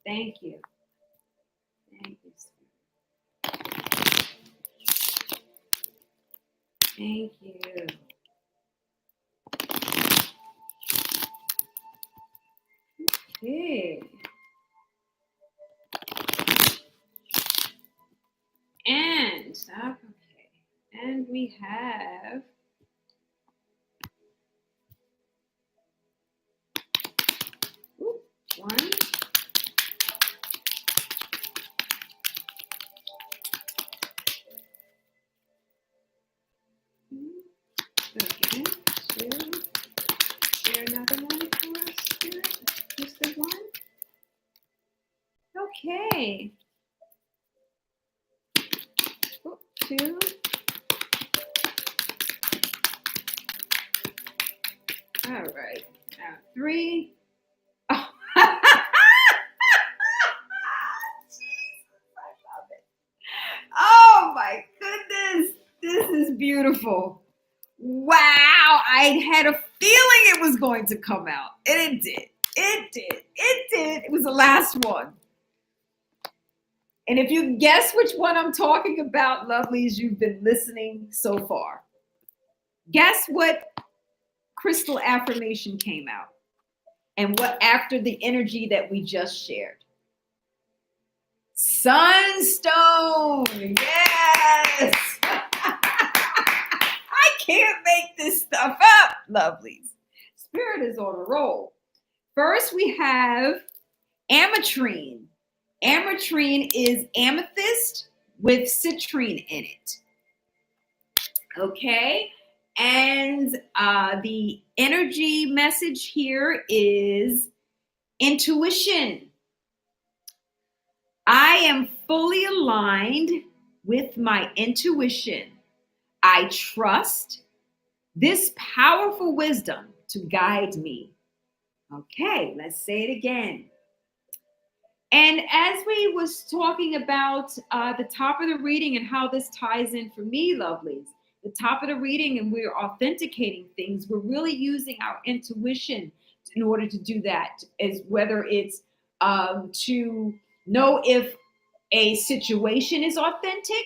Thank you. Thank you. Thank you. Okay. And okay. And we have one. Okay, two. Is there another one for us, Spirit? Just the one? Okay. Oh, two. All right. Now three. Oh. Jesus, I love it. Oh my goodness. This is beautiful. Wow. I had a feeling it was going to come out. And it did. It did. It did. It was the last one. And if you guess which one I'm talking about, lovelies, you've been listening so far. Guess what crystal affirmation came out? And what after the energy that we just shared? Sunstone. Yes. I can't make this stuff up, lovelies. Spirit is on a roll. First, we have ametrine. Ametrine is amethyst with citrine in it. Okay. And the energy message here is intuition. I am fully aligned with my intuition. I trust this powerful wisdom to guide me. Okay, let's say it again. And as we was talking about the top of the reading and how this ties in for me, lovelies, the top of the reading and we're authenticating things, we're really using our intuition in order to do that, as whether it's to know if a situation is authentic,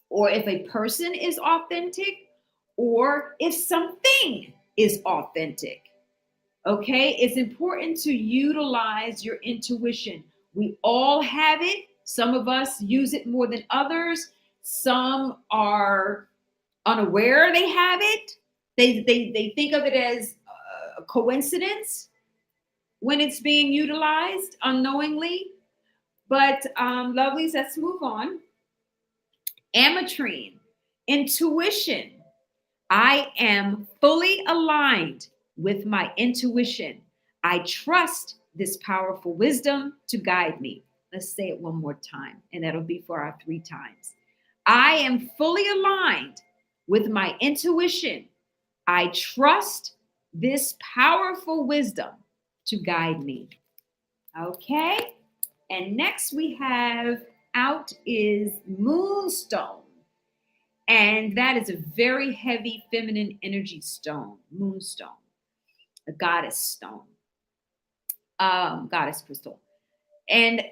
or if a person is authentic, or if something is authentic. Okay, it's important to utilize your intuition. We all have it. Some of us use it more than others. Some are unaware they have it. They think of it as a coincidence when it's being utilized unknowingly. But lovelies, let's move on. Ametrine, intuition. I am fully aligned with my intuition. I trust this powerful wisdom to guide me. Let's say it one more time, and that'll be for our 3 times. I am fully aligned with my intuition. I trust this powerful wisdom to guide me. Okay. And next we have out is Moonstone. And that is a very heavy feminine energy stone, Moonstone, a goddess stone, goddess crystal. And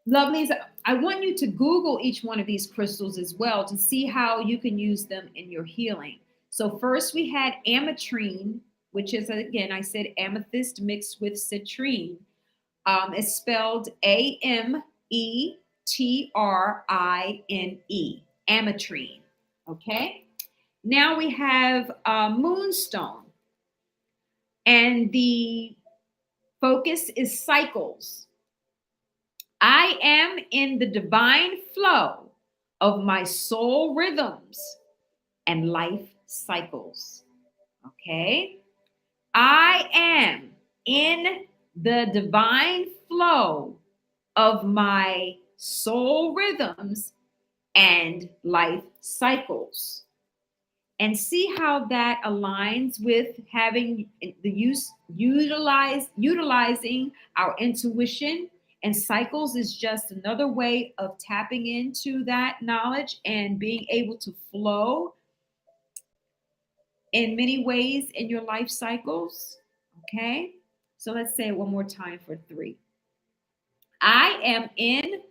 lovelies, I want you to Google each one of these crystals as well to see how you can use them in your healing. So first we had ametrine, which is, again, I said amethyst mixed with citrine. It's spelled Ametrine, ametrine. Okay. Now we have Moonstone, and the focus is cycles. I am in the divine flow of my soul rhythms and life cycles. Okay. I am in the divine flow of my soul rhythms and life cycles. And see how that aligns with having the utilizing our intuition. And cycles is just another way of tapping into that knowledge and being able to flow in many ways in your life cycles. Okay, so let's say it one more time for 3. I am in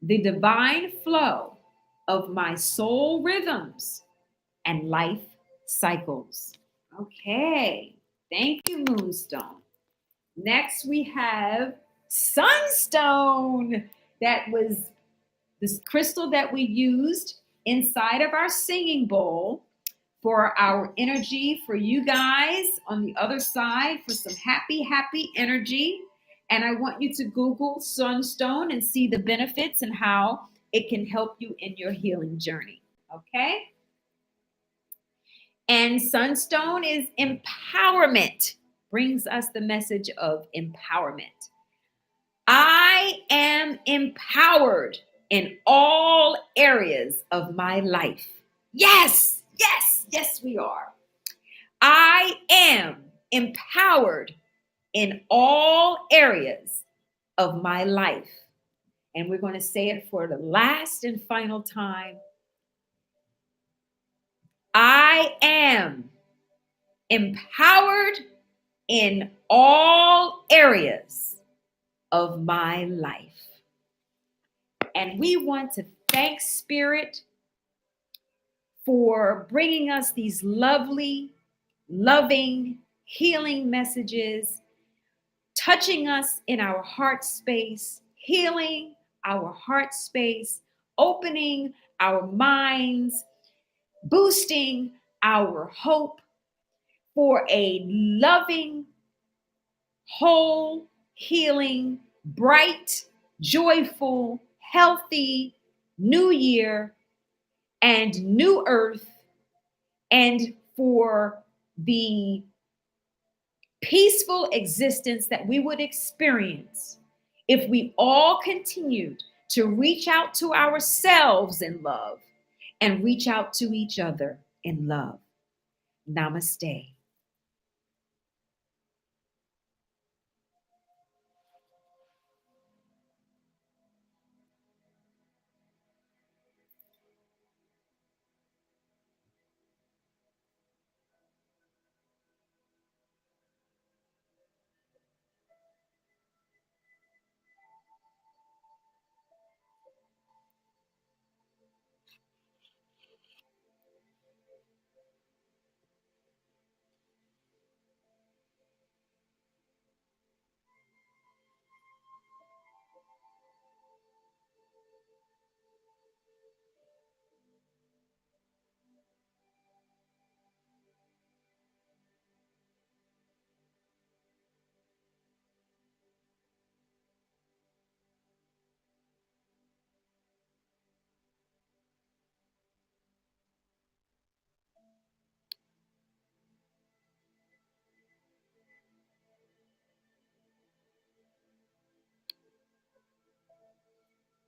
the divine flow of my soul rhythms and life cycles. Okay, thank you, Moonstone. Next, we have Sunstone. That was this crystal that we used inside of our singing bowl for our energy, for you guys on the other side, for some happy, happy energy. And I want you to Google Sunstone and see the benefits and how it can help you in your healing journey. Okay? And Sunstone is empowerment, brings us the message of empowerment. I am empowered in all areas of my life. Yes, yes, yes, we are. I am empowered in all areas of my life. And we're going to say it for the last and final time. I am empowered in all areas of my life. And we want to thank Spirit for bringing us these lovely, loving, healing messages, touching us in our heart space, healing our heart space, opening our minds, boosting our hope for a loving, whole, healing, bright, joyful, healthy new year and new earth, and for the peaceful existence that we would experience if we all continued to reach out to ourselves in love and reach out to each other in love. Namaste.